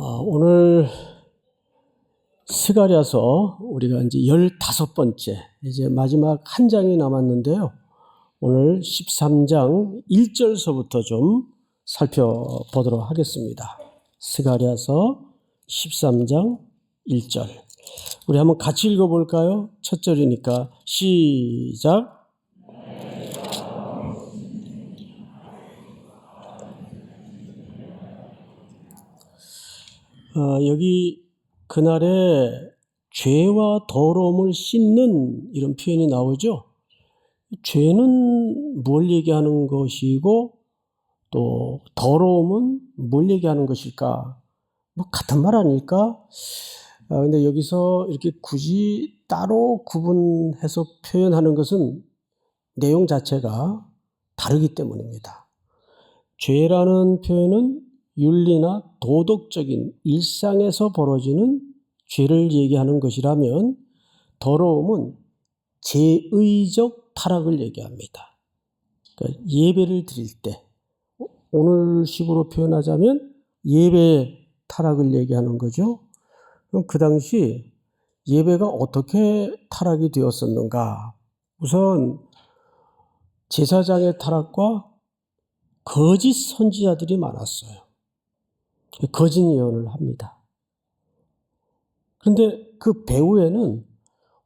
오늘 스가랴서 우리가 이제 15번째, 이제 마지막 한 장이 남았는데요. 오늘 13장 1절서부터 좀 살펴보도록 하겠습니다. 스가랴서 13장 1절. 우리 한번 같이 읽어볼까요? 첫 절이니까 시작. 여기 그날에 죄와 더러움을 씻는 이런 표현이 나오죠. 죄는 뭘 얘기하는 것이고 또 더러움은 뭘 얘기하는 것일까? 뭐 같은 말 아닐까? 근데 여기서 이렇게 굳이 따로 구분해서 표현하는 것은 내용 자체가 다르기 때문입니다. 죄라는 표현은 윤리나 도덕적인 일상에서 벌어지는 죄를 얘기하는 것이라면 더러움은 제의적 타락을 얘기합니다. 그러니까 예배를 드릴 때, 오늘식으로 표현하자면 예배 타락을 얘기하는 거죠. 그럼 그 당시 예배가 어떻게 타락이 되었었는가? 우선 제사장의 타락과 거짓 선지자들이 많았어요. 거짓 예언을 합니다. 그런데 그 배후에는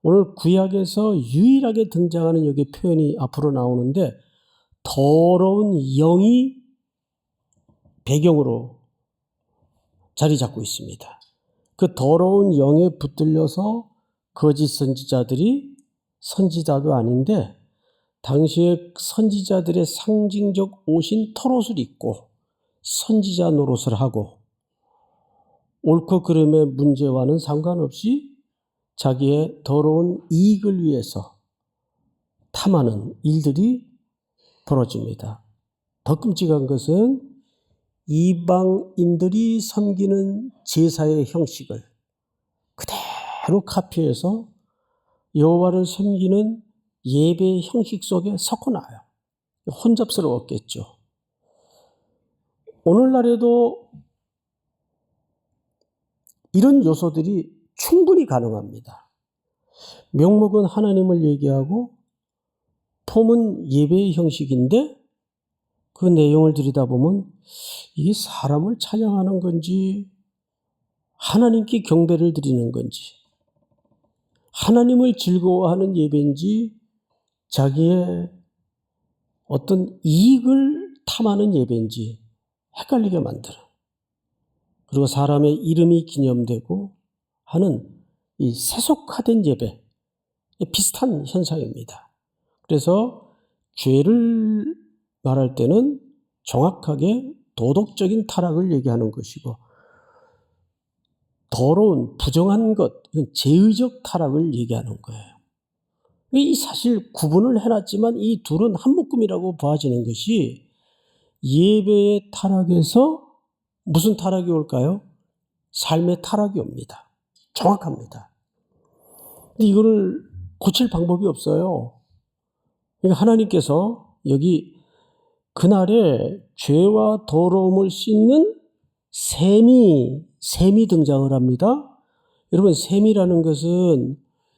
오늘 구약에서 유일하게 등장하는 여기 표현이 앞으로 나오는데 더러운 영이 배경으로 자리 잡고 있습니다. 그 더러운 영에 붙들려서 거짓 선지자들이 선지자도 아닌데 당시에 선지자들의 상징적 옷인 털옷을 입고 선지자 노릇을 하고 옳고 그름의 문제와는 상관없이 자기의 더러운 이익을 위해서 탐하는 일들이 벌어집니다. 더 끔찍한 것은 이방인들이 섬기는 제사의 형식을 그대로 카피해서 여호와를 섬기는 예배의 형식 속에 섞어놔요. 혼잡스러웠겠죠. 오늘날에도 이런 요소들이 충분히 가능합니다. 명목은 하나님을 얘기하고 폼은 예배의 형식인데 그 내용을 들여다보면 이게 사람을 찬양하는 건지 하나님께 경배를 드리는 건지 하나님을 즐거워하는 예배인지 자기의 어떤 이익을 탐하는 예배인지 헷갈리게 만들어. 그리고 사람의 이름이 기념되고 하는 이 세속화된 예배, 비슷한 현상입니다. 그래서 죄를 말할 때는 정확하게 도덕적인 타락을 얘기하는 것이고 더러운 부정한 것, 제의적 타락을 얘기하는 거예요. 이 사실 구분을 해놨지만 이 둘은 한 묶음이라고 보아지는 것이 예배의 타락에서 무슨 타락이 올까요? 삶의 타락이 옵니다. 정확합니다. 근데 이거를 고칠 방법이 없어요. 그러니까 하나님께서 여기 그날에 죄와 더러움을 씻는 샘이 등장을 합니다. 여러분, 샘이라는 것은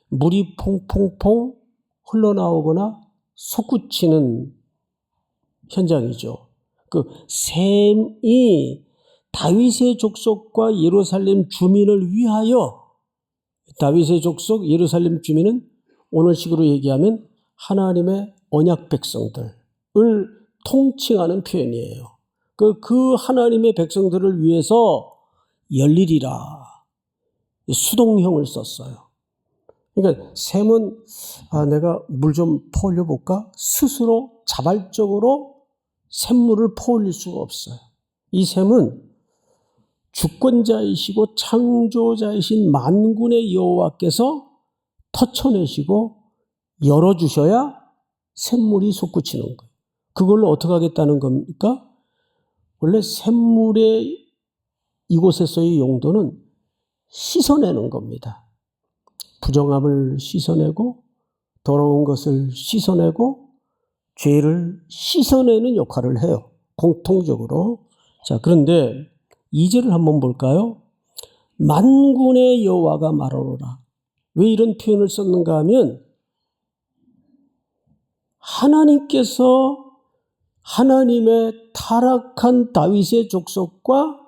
물이 퐁퐁퐁 흘러나오거나 솟구치는 현장이죠. 그 샘이 다윗의 족속과 예루살렘 주민을 위하여, 다윗의 족속 예루살렘 주민은 오늘식으로 얘기하면 하나님의 언약 백성들을 통칭하는 표현이에요. 그 하나님의 백성들을 위해서 열리리라 수동형을 썼어요. 그러니까 샘은 내가 물 좀 퍼올려 볼까? 스스로 자발적으로 샘물을 퍼올릴 수가 없어요. 이 샘은 주권자이시고 창조자이신 만군의 여호와께서 터쳐내시고 열어주셔야 샘물이 솟구치는 거예요. 그걸로 어떻게 하겠다는 겁니까? 원래 샘물의 이곳에서의 용도는 씻어내는 겁니다. 부정함을 씻어내고 더러운 것을 씻어내고 죄를 씻어내는 역할을 해요. 공통적으로. 자, 그런데 2절을 한번 볼까요? 만군의 여호와가 말하노라. 왜 이런 표현을 썼는가 하면 하나님께서 하나님의 타락한 다윗의 족속과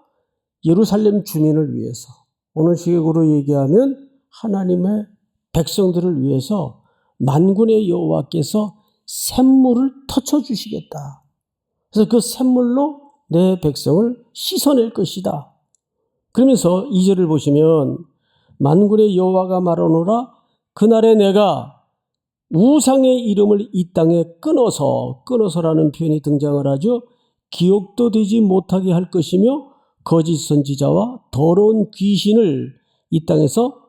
예루살렘 주민을 위해서, 오늘 시각으로 얘기하면 하나님의 백성들을 위해서 만군의 여호와께서 샘물을 터쳐주시겠다. 그래서 그 샘물로 내 백성을 씻어낼 것이다. 그러면서 2절을 보시면 만군의 여호와가 말하노라. 그날에 내가 우상의 이름을 이 땅에 끊어서라는 표현이 등장을 하죠. 기억도 되지 못하게 할 것이며 거짓 선지자와 더러운 귀신을 이 땅에서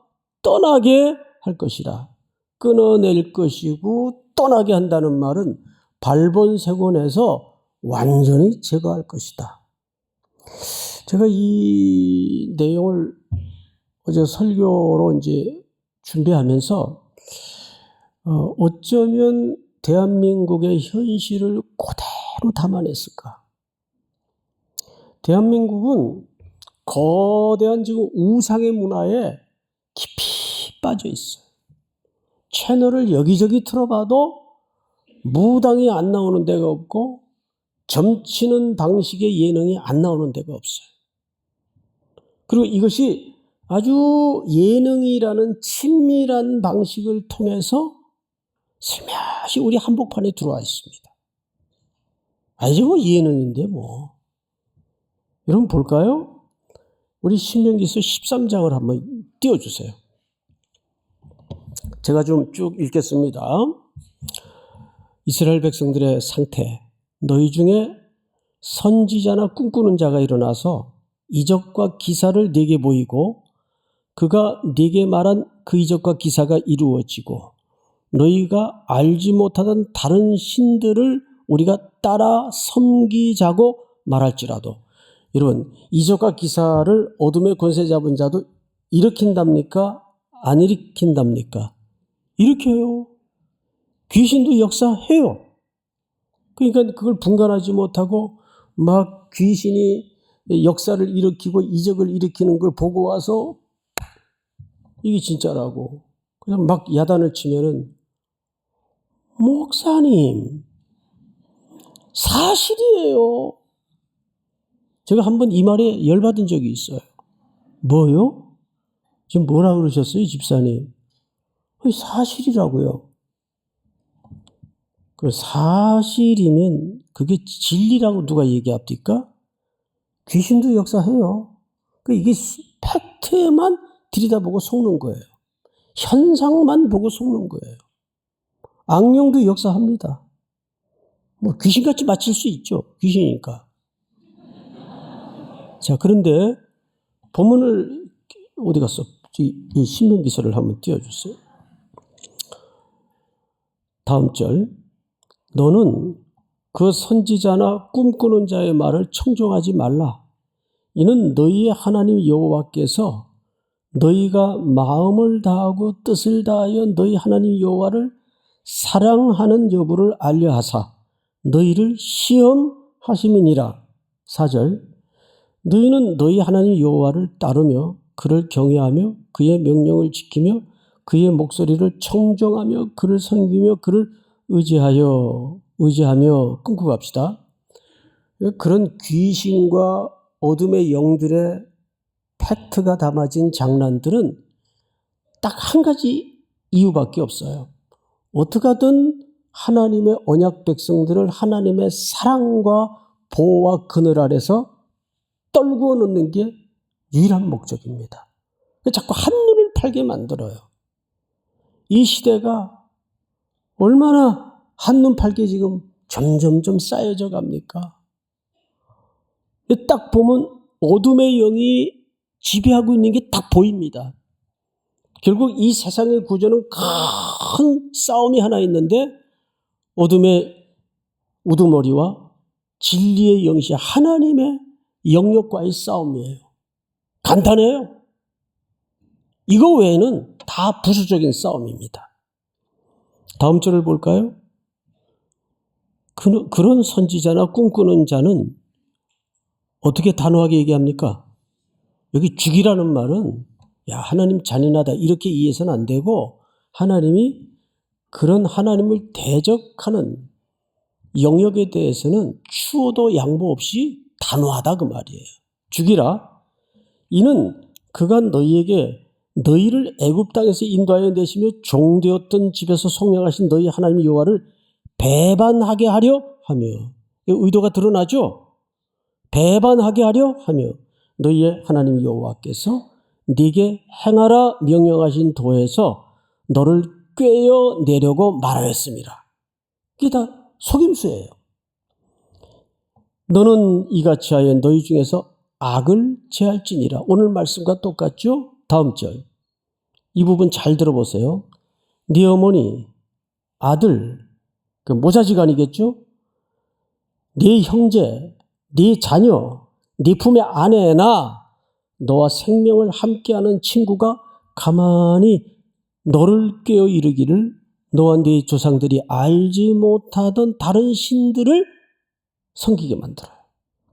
떠나게 할 것이라. 끊어낼 것이고 떠나게 한다는 말은 발본색원에서 완전히 제거할 것이다. 제가 이 내용을 어제 설교로 이제 준비하면서 어쩌면 대한민국의 현실을 그대로 담아냈을까? 대한민국은 거대한 지금 우상의 문화에 깊이 빠져 있어요. 채널을 여기저기 틀어봐도 무당이 안 나오는 데가 없고 점치는 방식의 예능이 안 나오는 데가 없어요. 그리고 이것이 아주 예능이라는 친밀한 방식을 통해서 슬며시 우리 한복판에 들어와 있습니다. 이제 뭐 예능인데 뭐. 여러분 볼까요? 우리 신명기서 13장을 한번 띄워주세요. 제가 좀 쭉 읽겠습니다. 이스라엘 백성들의 상태. 너희 중에 선지자나 꿈꾸는 자가 일어나서 이적과 기사를 네게 보이고 그가 네게 말한 그 이적과 기사가 이루어지고 너희가 알지 못하던 다른 신들을 우리가 따라 섬기자고 말할지라도. 여러분, 이적과 기사를 어둠의 권세 잡은 자도 일으킨답니까? 안 일으킨답니까? 일으켜요. 귀신도 역사해요. 그러니까 그걸 분간하지 못하고 막 귀신이 역사를 일으키고 이적을 일으키는 걸 보고 와서 이게 진짜라고 그냥 막 야단을 치면은 목사님 사실이에요. 제가 한번 이 말에 열받은 적이 있어요. 뭐요? 지금 뭐라 그러셨어요, 집사님? 사실이라고요. 그 사실이면 그게 진리라고 누가 얘기합니까? 귀신도 역사해요. 이게 팩트만 들여다보고 속는 거예요. 현상만 보고 속는 거예요. 악령도 역사합니다. 뭐 귀신같이 맞힐 수 있죠. 귀신이니까. 자, 그런데 본문을 어디 갔어? 이 신명기서를 한번 띄워주세요. 다음 절. 너는 그 선지자나 꿈꾸는 자의 말을 청종하지 말라. 이는 너희의 하나님 여호와께서 너희가 마음을 다하고 뜻을 다하여 너희 하나님 여호와를 사랑하는 여부를 알려하사 너희를 시험하심이니라. 4절. 너희는 너희 하나님 여호와를 따르며 그를 경외하며 그의 명령을 지키며 그의 목소리를 청정하며 그를 섬기며 그를 의지하며 끊고 갑시다. 그런 귀신과 어둠의 영들의 팩트가 담아진 장난들은 딱 한 가지 이유밖에 없어요. 어떻게 하든 하나님의 언약 백성들을 하나님의 사랑과 보호와 그늘 아래서 떨구어 놓는 게 유일한 목적입니다. 자꾸 한눈을 팔게 만들어요. 이 시대가 얼마나 한눈 팔게 지금 점점점 쌓여져 갑니까? 딱 보면 어둠의 영이 지배하고 있는 게 딱 보입니다. 결국 이 세상의 구조는 큰 싸움이 하나 있는데 어둠의 우두머리와 진리의 영시 하나님의 영역과의 싸움이에요. 간단해요. 이거 외에는 다 부수적인 싸움입니다. 다음 절을 볼까요? 그런 선지자나 꿈꾸는 자는 어떻게 단호하게 얘기합니까? 여기 죽이라는 말은 야 하나님 잔인하다 이렇게 이해해서는 안 되고 하나님이 그런 하나님을 대적하는 영역에 대해서는 추호도 양보 없이 단호하다 그 말이에요. 죽이라. 이는 그가 너희에게 너희를 애굽 땅에서 인도하여 내시며 종되었던 집에서 속량하신 너희 하나님 여호와를 배반하게 하려 하며 의도가 드러나죠. 배반하게 하려 하며 너희의 하나님 여호와께서 네게 행하라 명령하신 도에서 너를 꿰어내려고 말하였습니다. 이게 다 속임수예요. 너는 이같이 하여 너희 중에서 악을 제할지니라. 오늘 말씀과 똑같죠? 다음 절. 이 부분 잘 들어보세요. 네 어머니, 아들, 그 모자지간이겠죠? 네 형제, 네 자녀, 네 품의 아내나 너와 생명을 함께하는 친구가 가만히 너를 깨어 이르기를 너와 네 조상들이 알지 못하던 다른 신들을 섬기게 만들어요.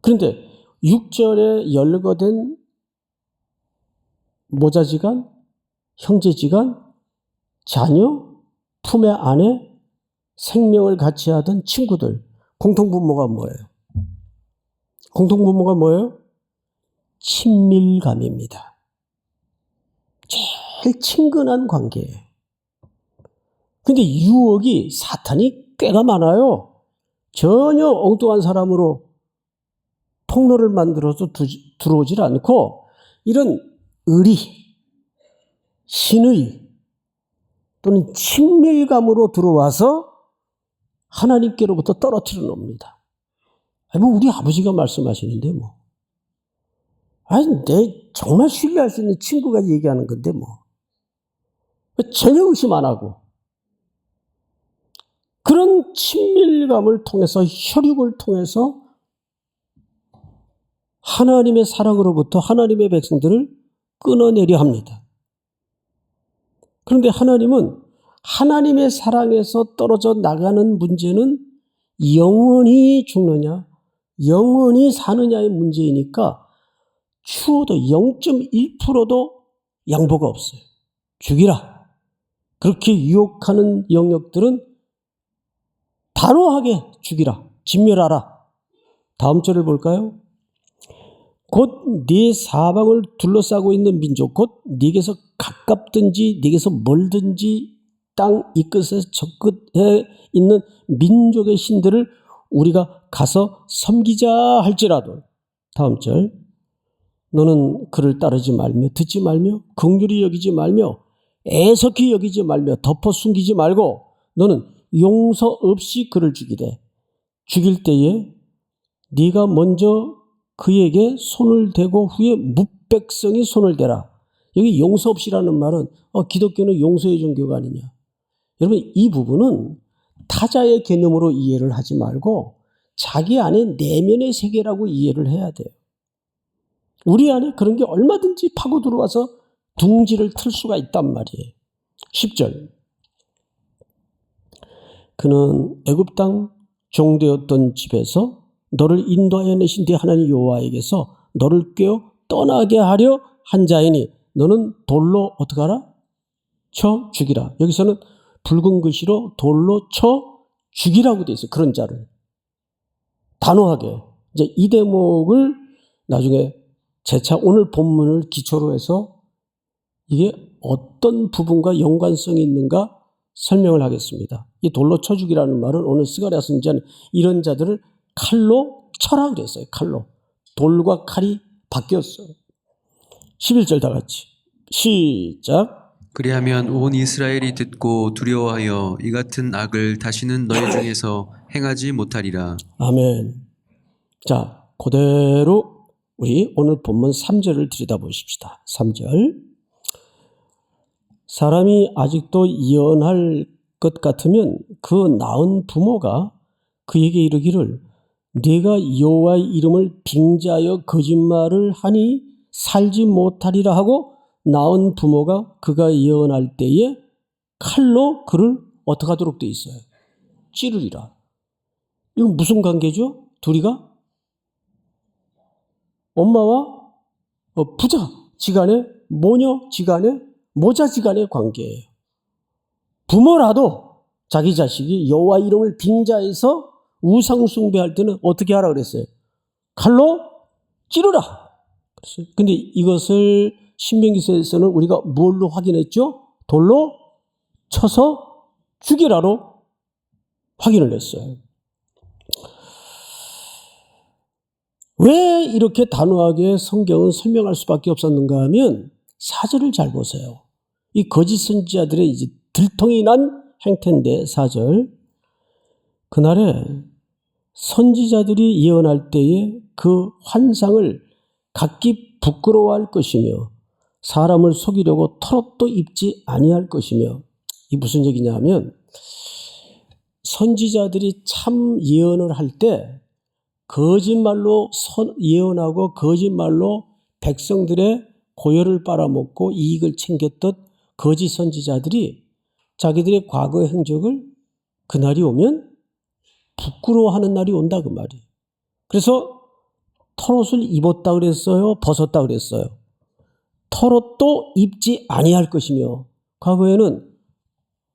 그런데 6절에 열거된 모자지간, 형제지간, 자녀, 품의 아내, 생명을 같이 하던 친구들, 공통분모가 뭐예요? 공통분모가 뭐예요? 친밀감입니다. 제일 친근한 관계예요. 근데 유혹이 사탄이 꽤가 많아요. 전혀 엉뚱한 사람으로 통로를 만들어서 들어오질 않고 이런 의리, 신의 또는 친밀감으로 들어와서 하나님께로부터 떨어뜨려 놓습니다. 뭐 우리 아버지가 말씀하시는데 뭐. 아니 내 정말 신뢰할 수 있는 친구가 얘기하는 건데 뭐. 전혀 의심 안 하고. 그런 친밀감을 통해서 혈육을 통해서 하나님의 사랑으로부터 하나님의 백성들을 끊어내려 합니다. 그런데 하나님은 하나님의 사랑에서 떨어져 나가는 문제는 영원히 죽느냐, 영원히 사느냐의 문제이니까 추호도 0.1%도 양보가 없어요. 죽이라. 그렇게 유혹하는 영역들은 단호하게 죽이라. 진멸하라. 다음 절을 볼까요? 곧 네 사방을 둘러싸고 있는 민족, 곧 네게서 가깝든지 네게서 멀든지 땅 이 끝에서 저 끝에 있는 민족의 신들을 우리가 가서 섬기자 할지라도. 다음 절. 너는 그를 따르지 말며 듣지 말며 긍휼히 여기지 말며 애석히 여기지 말며 덮어 숨기지 말고 너는 용서 없이 그를 죽이되 죽일 때에 네가 먼저 그에게 손을 대고 후에 뭇백성이 손을 대라. 여기 용서 없이라는 말은 기독교는 용서의 종교가 아니냐. 여러분 이 부분은 타자의 개념으로 이해를 하지 말고 자기 안에 내면의 세계라고 이해를 해야 돼요. 우리 안에 그런 게 얼마든지 파고 들어와서 둥지를 틀 수가 있단 말이에요. 10절. 그는 애굽 땅 종되었던 집에서 너를 인도하여 내신 네 하나님 여호와에게서 너를 꿰어 떠나게 하려 한 자이니 너는 돌로 어떻게 하라? 쳐 죽이라. 여기서는 붉은 글씨로 돌로 쳐 죽이라고 돼 있어요. 그런 자를. 단호하게. 이제 이 대목을 나중에 재차 오늘 본문을 기초로 해서 이게 어떤 부분과 연관성이 있는가 설명을 하겠습니다. 이 돌로 쳐 죽이라는 말은 오늘 스가랴 선지자는 이런 자들을 칼로 쳐라 그랬어요. 칼로. 돌과 칼이 바뀌었어요. 11절 다 같이. 시작. 그리하면 온 이스라엘이 듣고 두려워하여 이 같은 악을 다시는 너희 중에서 행하지 못하리라. 아멘. 자, 그대로 우리 오늘 본문 3절을 들여다보십시다. 3절. 사람이 아직도 예언할 것 같으면 그 낳은 부모가 그에게 이르기를 네가 여호와의 이름을 빙자하여 거짓말을 하니 살지 못하리라 하고 낳은 부모가 그가 예언할 때에 칼로 그를 어떻게 하도록 돼 있어요? 찌르리라. 이건 무슨 관계죠? 둘이가? 엄마와 부자지간의 모녀지간의 모자지간의 관계예요. 부모라도 자기 자식이 여호와 이름을 빙자해서 우상 숭배할 때는 어떻게 하라 그랬어요? 칼로 찌르라. 근데 이것을 신명기서에서는 우리가 뭘로 확인했죠? 돌로 쳐서 죽이라로 확인을 했어요. 왜 이렇게 단호하게 성경은 설명할 수밖에 없었는가 하면 4절을 잘 보세요. 이 거짓 선지자들의 이제 들통이 난 행태인데 4절. 그날에 선지자들이 예언할 때에 그 환상을 각기 부끄러워할 것이며 사람을 속이려고 털옷도 입지 아니할 것이며, 이 무슨 얘기냐 하면 선지자들이 참 예언을 할 때 거짓말로 예언하고 거짓말로 백성들의 고열을 빨아먹고 이익을 챙겼던 거짓 선지자들이 자기들의 과거의 행적을 그날이 오면 부끄러워하는 날이 온다 그 말이에요. 그래서 털옷을 입었다 그랬어요? 벗었다 그랬어요? 털옷도 입지 아니할 것이며, 과거에는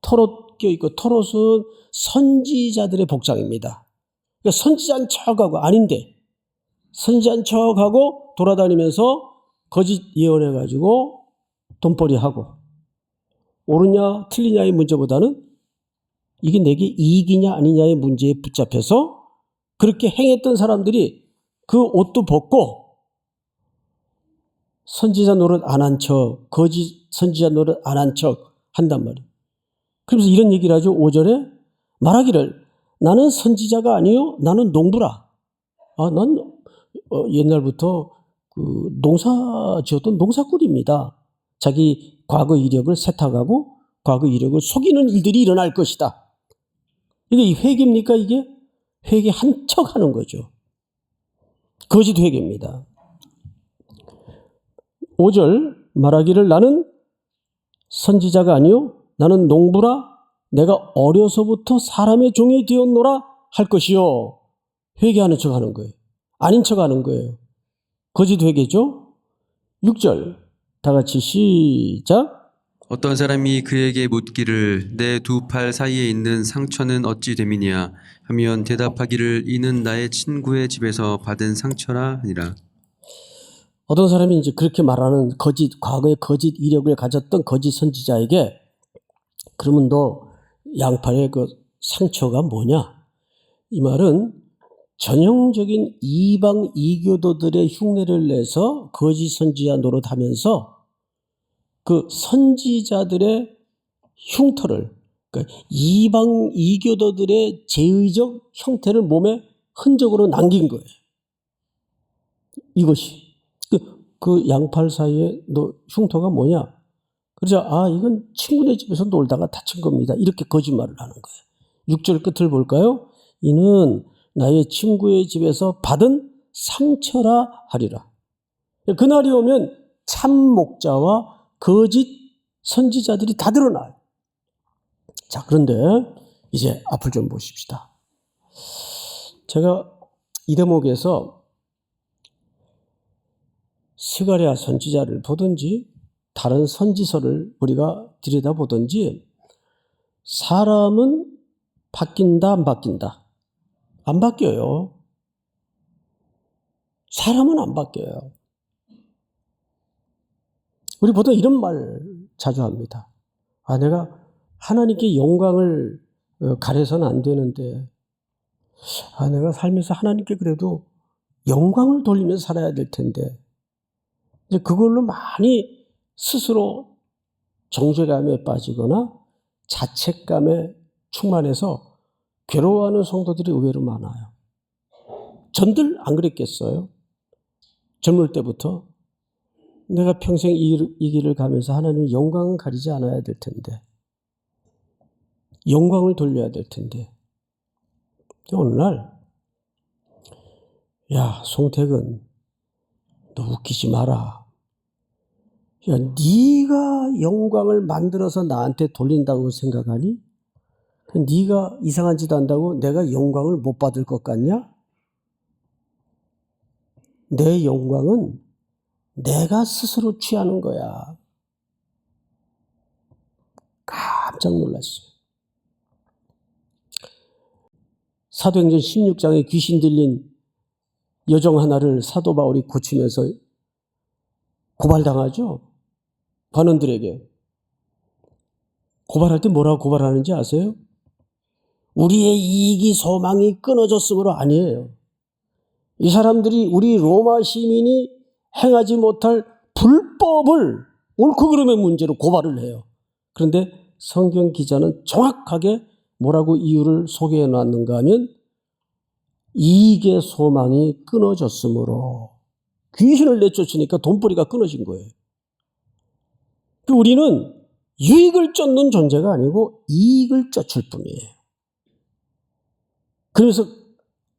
털옷 껴있고, 털옷은 선지자들의 복장입니다. 그러니까 선지자인 척하고, 아닌데 선지자인 척하고 돌아다니면서 거짓 예언해가지고 돈벌이하고, 옳으냐 틀리냐의 문제보다는 이게 내게 이익이냐 아니냐의 문제에 붙잡혀서 그렇게 행했던 사람들이 그 옷도 벗고 선지자 노릇 안 한 척, 거짓 선지자 노릇 안 한 척 한단 말이에요. 그러면서 이런 얘기를 하죠. 5절에 말하기를 나는 선지자가 아니요 나는 농부라. 난 옛날부터 그 농사 지었던 농사꾼입니다. 자기 과거 이력을 세탁하고 과거 이력을 속이는 일들이 일어날 것이다. 이게 이 회개입니까? 이게 회개 한 척 하는 거죠. 거짓 회개입니다. 5절 말하기를 나는 선지자가 아니요 나는 농부라. 내가 어려서부터 사람의 종이 되었노라 할 것이요. 회개하는 척 하는 거예요. 아닌 척 하는 거예요. 거짓 회개죠. 6절 다 같이 시작. 어떤 사람이 그에게 묻기를 내 두 팔 사이에 있는 상처는 어찌 됨이냐 하면 대답하기를 이는 나의 친구의 집에서 받은 상처라 하니라. 어떤 사람이 이제 그렇게 말하는 과거의 거짓 이력을 가졌던 거짓 선지자에게 그러면 너 양팔의 그 상처가 뭐냐? 이 말은 전형적인 이방 이교도들의 흉내를 내서 거짓 선지자 노릇하면서 그 선지자들의 흉터를, 그러니까 이방 이교도들의 제의적 형태를 몸에 흔적으로 남긴 거예요. 이것이 그 양팔 사이에 너 흉터가 뭐냐? 그러자 이건 친구네 집에서 놀다가 다친 겁니다. 이렇게 거짓말을 하는 거예요. 6절 끝을 볼까요? 이는 나의 친구의 집에서 받은 상처라 하리라. 그날이 오면 참 목자와 거짓 선지자들이 다 드러나요. 자, 그런데 이제 앞을 좀 보십시다. 제가 이 대목에서 스가랴 선지자를 보든지 다른 선지서를 우리가 들여다보든지 사람은 바뀐다 안 바뀐다? 안 바뀌어요. 사람은 안 바뀌어요. 우리 보통 이런 말 자주 합니다. 내가 하나님께 영광을 가려서는 안 되는데 내가 살면서 하나님께 그래도 영광을 돌리면서 살아야 될 텐데, 이제 그걸로 많이 스스로 정죄감에 빠지거나 자책감에 충만해서 괴로워하는 성도들이 의외로 많아요. 전들 안 그랬겠어요? 젊을 때부터 내가 평생 이 길을 가면서 하나님 영광을 가리지 않아야 될 텐데, 영광을 돌려야 될 텐데, 오늘날 야 송택은 너 웃기지 마라. 야 네가 영광을 만들어서 나한테 돌린다고 생각하니? 네가 이상한 짓 한다고 내가 영광을 못 받을 것 같냐? 내 영광은 내가 스스로 취하는 거야. 깜짝 놀랐어요. 사도행전 16장에 귀신 들린 여종 하나를 사도 바울이 고치면서 고발당하죠. 관원들에게. 고발할 때 뭐라고 고발하는지 아세요? 우리의 이익이 소망이 끊어졌으므로 아니에요. 이 사람들이 우리 로마 시민이 행하지 못할 불법을 옳고 그름의 문제로 고발을 해요. 그런데 성경 기자는 정확하게 뭐라고 이유를 소개해 놨는가 하면 이익의 소망이 끊어졌으므로 귀신을 내쫓으니까 돈벌이가 끊어진 거예요. 우리는 유익을 쫓는 존재가 아니고 이익을 쫓을 뿐이에요. 그래서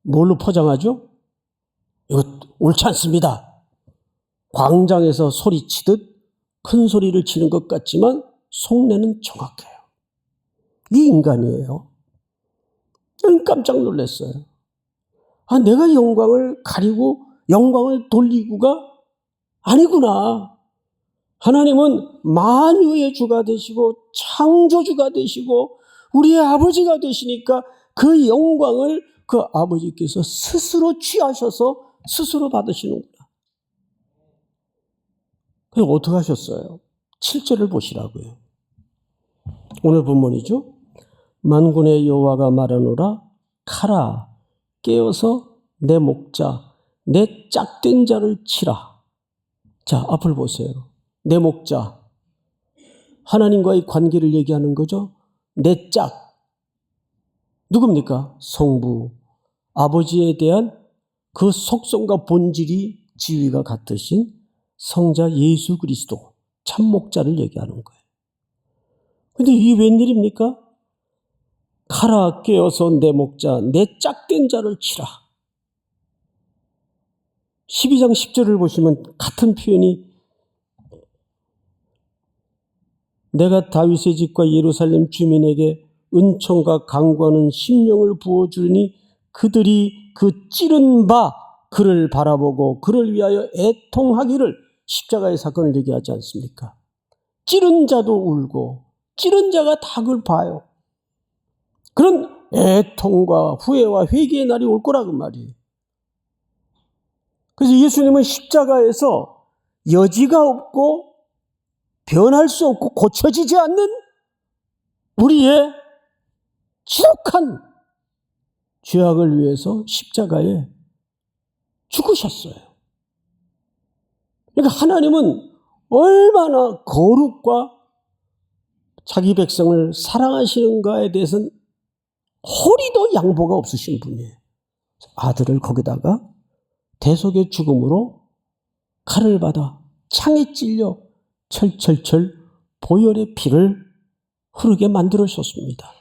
뭘로 포장하죠? 이거 옳지 않습니다. 광장에서 소리치듯 큰 소리를 치는 것 같지만 속내는 정확해요. 이 인간이에요. 저는 깜짝 놀랐어요. 내가 영광을 가리고 영광을 돌리고가 아니구나. 하나님은 만유의 주가 되시고 창조주가 되시고 우리의 아버지가 되시니까 그 영광을 그 아버지께서 스스로 취하셔서 스스로 받으시는구나. 그래서 어떻게 하셨어요? 7절을 보시라고요. 오늘 본문이죠. 만군의 여호와가 말하노라 가라 깨어서 내 목자 내 짝된 자를 치라. 자, 앞을 보세요. 내 목자. 하나님과의 관계를 얘기하는 거죠. 내 짝. 누굽니까? 성부. 아버지에 대한 그 속성과 본질이 지위가 같으신 성자 예수 그리스도 참 목자를 얘기하는 거예요. 근데 이게 웬일입니까? 가라 깨어서 내 목자 내 짝된 자를 치라. 12장 10절을 보시면 같은 표현이 내가 다윗의 집과 예루살렘 주민에게 은총과 강구하는 심령을 부어주니 그들이 그 찌른 바 그를 바라보고 그를 위하여 애통하기를 십자가의 사건을 얘기하지 않습니까? 찌른 자도 울고 찌른 자가 다 그걸 봐요. 그런 애통과 후회와 회개의 날이 올 거라고 말이에요. 그래서 예수님은 십자가에서 여지가 없고 변할 수 없고 고쳐지지 않는 우리의 지독한 죄악을 위해서 십자가에 죽으셨어요. 그러니까 하나님은 얼마나 거룩과 자기 백성을 사랑하시는가에 대해서는 허리도 양보가 없으신 분이에요. 아들을 거기다가 대속의 죽음으로 칼을 받아 창에 찔려 철철철 보혈의 피를 흐르게 만들으셨습니다.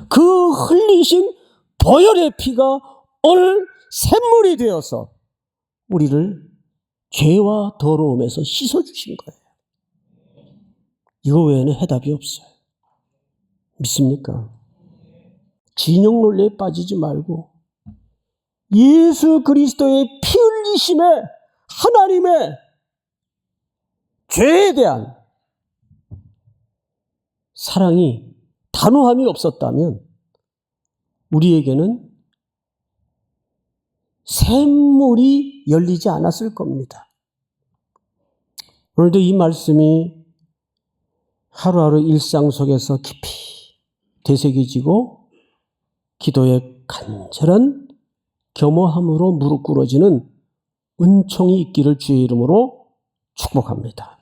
그 흘리신 보혈의 피가 오늘 샘물이 되어서 우리를 죄와 더러움에서 씻어주신 거예요. 이거 외에는 해답이 없어요. 믿습니까? 진영 논리에 빠지지 말고 예수 그리스도의 피 흘리심에 하나님의 죄에 대한 사랑이 단호함이 없었다면 우리에게는 샘물이 열리지 않았을 겁니다. 오늘도 이 말씀이 하루하루 일상 속에서 깊이 되새겨지고 기도의 간절한 겸허함으로 무릎 꿇어지는 은총이 있기를 주의 이름으로 축복합니다.